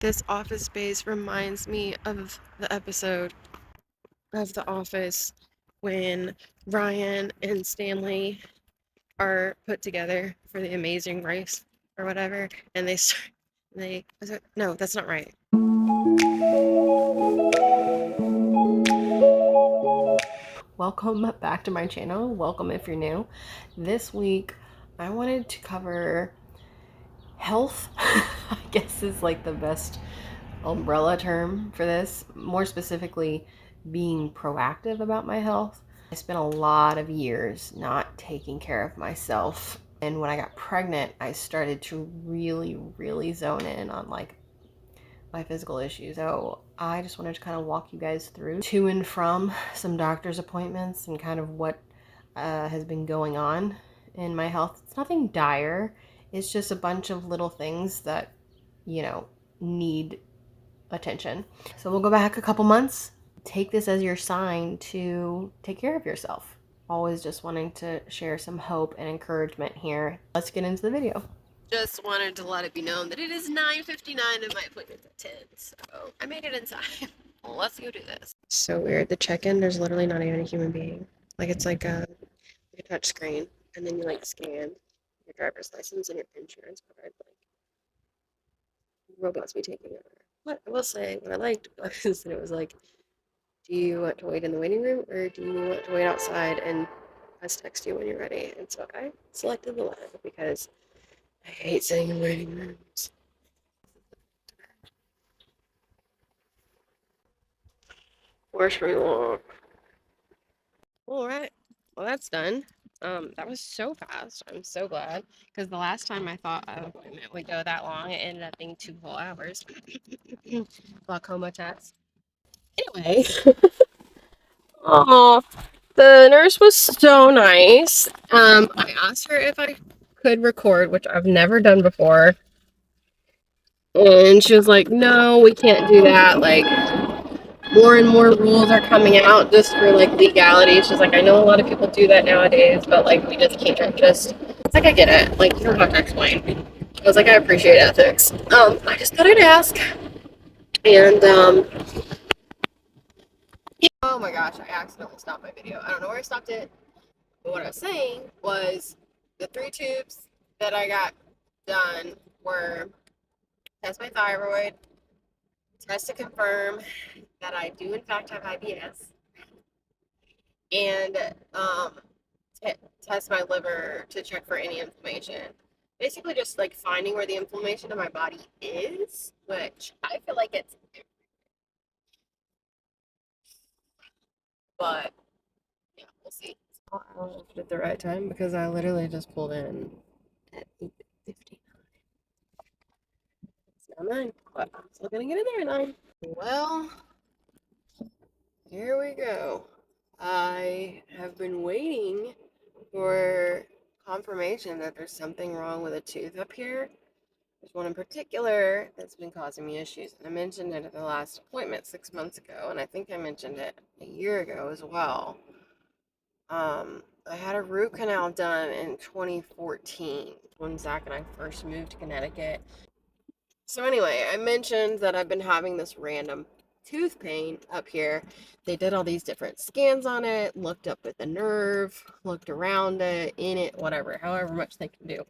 This office space reminds me of the episode of The Office when Ryan and Stanley are put together for the Amazing Race or whatever, and they start, they, no, that's not right. Welcome back to my channel. Welcome if you're new. This week, I wanted to cover health, I guess is like the best umbrella term for this. More specifically, being proactive about my health. I spent a lot of years not taking care of myself. And when I got pregnant, I started to really zone in on like my physical issues. So I just wanted to kind of walk you guys through to and from some doctor's appointments and kind of what has been going on in my health. It's nothing dire. It's just a bunch of little things that, need attention. So we'll go back a couple months. Take this as your sign to take care of yourself. Always just wanting to share some hope and encouragement here. Let's get into the video. Just wanted to let it be known that it is 9:59 and my appointment's at 10, so I made it in time. Let's go do this. So weird. The check-in, there's literally not even a human being. Like it's like a touch screen, and then you like scan your driver's license and your insurance card. Like robots be taking over. What I will say, what I liked was that it was like, do you want to wait in the waiting room or do you want to wait outside and us text you when you're ready? And so I selected the latter because I hate sitting in waiting rooms. Wish me luck. All right. Well, that's done. That was so fast. I'm so glad because the last time I thought an appointment would go that long, it ended up being 2 whole hours. Glaucoma test. Anyway, oh, the nurse was so nice. I asked her if I could record, which I've never done before, and she was like, "No, we can't do that. Like, more and more rules are coming out just for like legality." She's like, "I know a lot of people do that nowadays, but like, we just can't just." It's like I get it. Like, you don't have to explain. I was like, I appreciate ethics. I just thought I'd ask, and oh my gosh, I accidentally stopped my video. I don't know where I stopped it. But what I was saying was the 3 tubes that I got done were test my thyroid, test to confirm that I do in fact have IBS, and test my liver to check for any inflammation. Basically, just like finding where the inflammation in my body is, which I feel like it's, but yeah, we'll see. I don't know if it's at the right time because I literally just pulled in at 8:50. It's now 9, but I'm still gonna get in there at 9. Well, here we go. I have been waiting for confirmation that there's something wrong with a tooth up here. There's one in particular that's been causing me issues. And I mentioned it at the last appointment 6 months ago, and I think I mentioned it a year ago as well. I had a root canal done in 2014 when Zach and I first moved to Connecticut. So anyway, I mentioned that I've been having this random tooth pain up here. They did all these different scans on it, looked up at the nerve, looked around it, in it, whatever, however much they can do,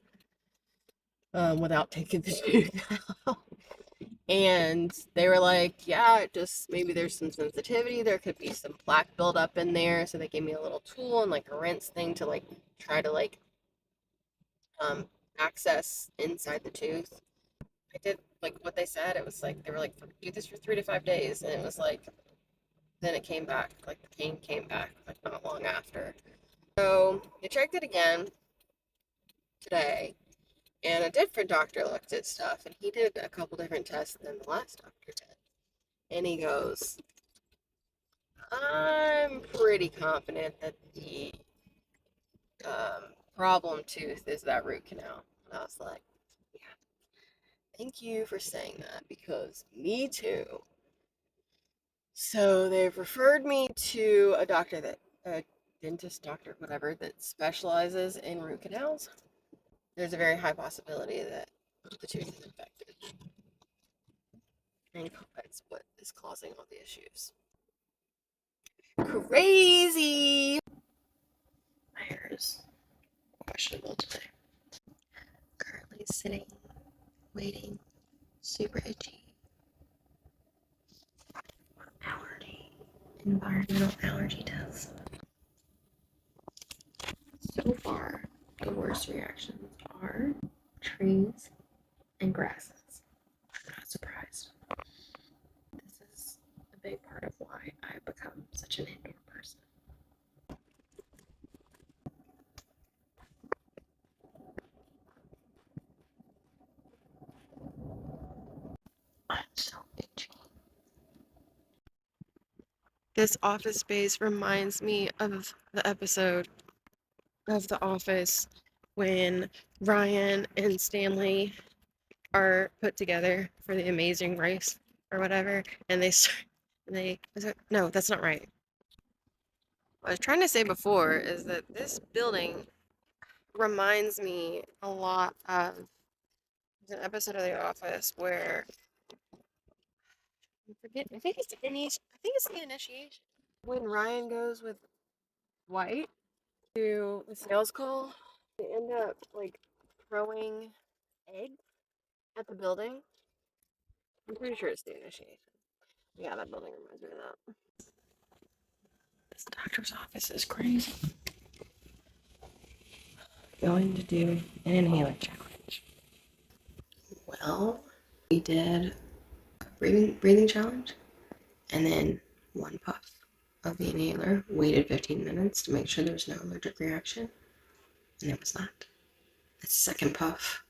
without taking the tooth out. And they were like, yeah, just maybe there's some sensitivity. There could be some plaque buildup in there. So they gave me a little tool and like a rinse thing to like try to like access inside the tooth. I did like what they said. It was like they were like, do this for 3 to 5 days, and it was like then it came back. Like the pain came back like not long after. So they checked it again today, and a different doctor looked at stuff, and he did a couple different tests than the last doctor did. And he goes, I'm pretty confident that the problem tooth is that root canal. And I was like, yeah, thank you for saying that because me too. So they've referred me to a doctor a dentist doctor, whatever, that specializes in root canals. There's a very high possibility that the tooth is infected. And that's what is causing all the issues. Crazy! My hair is questionable today. Currently sitting, waiting, super itchy. Allergy. Environmental allergy test. So far, the worst reactions are trees and grasses. I'm not surprised. This is a big part of why I've become such an indoor person. I'm so itchy. This office space reminds me of the episode of The Office when Ryan and Stanley are put together for the Amazing Race or whatever, and no, that's not right. What I was trying to say before is that this building reminds me a lot of an episode of The Office where I think it's the initiation when Ryan goes with Dwight to the sales call. They end up like throwing eggs at the building. I'm pretty sure it's the initiation. Yeah, that building reminds me of that. This doctor's office is crazy. Going to do an inhaler challenge. Well, we did a breathing challenge, and then one puff of the inhaler. Waited 15 minutes to make sure there was no allergic reaction, and there was not. The second puff,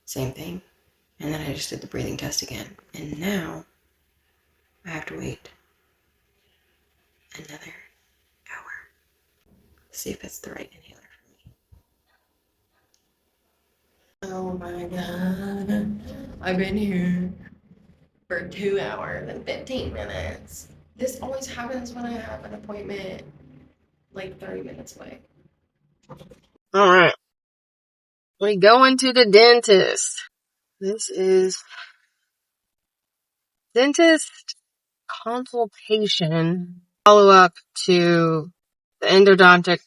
same thing, and then I just did the breathing test again, and now I have to wait another hour to see if it's the right inhaler for me. Oh my god, I've been here for 2 hours and 15 minutes. This always happens when I have an appointment like 30 minutes away. All right. We going to the dentist. This is dentist consultation follow up to the endodontic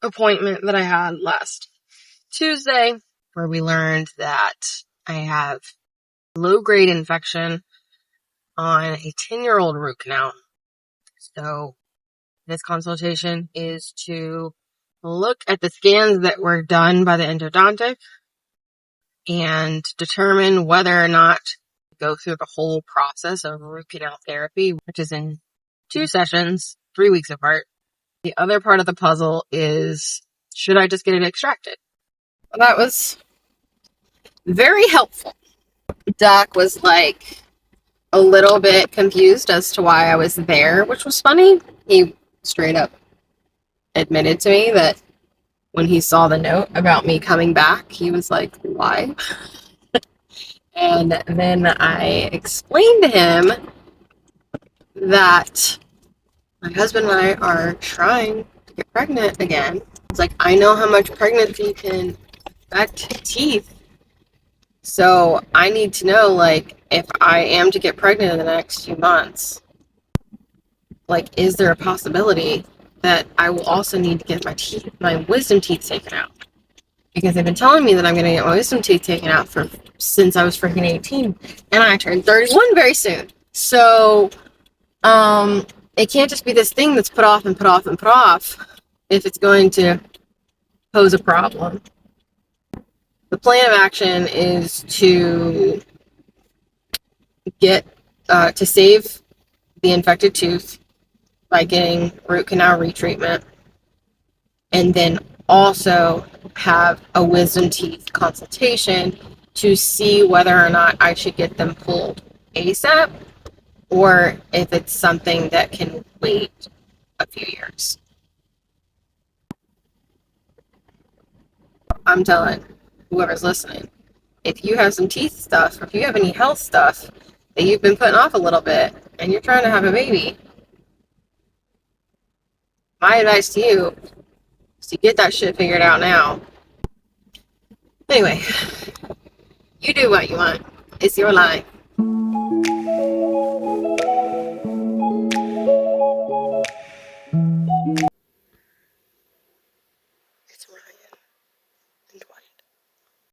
appointment that I had last Tuesday, where we learned that I have low-grade infection on a 10-year-old root canal. So this consultation is to look at the scans that were done by the endodontic and determine whether or not to go through the whole process of root canal therapy, which is in 2 sessions, 3 weeks apart. The other part of the puzzle is, should I just get it extracted? Well, that was very helpful. Doc was like a little bit confused as to why I was there, which was funny. He straight up admitted to me that when he saw the note about me coming back, he was like, why? And then I explained to him that my husband and I are trying to get pregnant again. It's like, I know how much pregnancy can affect teeth. So I need to know, like, if I am to get pregnant in the next few months, like, is there a possibility that I will also need to get my wisdom teeth taken out? Because they've been telling me that I'm going to get my wisdom teeth taken out since I was freaking 18, and I turned 31 very soon. So, it can't just be this thing that's put off and put off and put off if it's going to pose a problem. The plan of action is to to save the infected tooth by getting root canal retreatment, and then also have a wisdom teeth consultation to see whether or not I should get them pulled ASAP or if it's something that can wait a few years. I'm telling whoever's listening, if you have some teeth stuff, or if you have any health stuff that you've been putting off a little bit and you're trying to have a baby, my advice to you is to get that shit figured out now. Anyway, you do what you want. It's your life. Ryan and Dwight.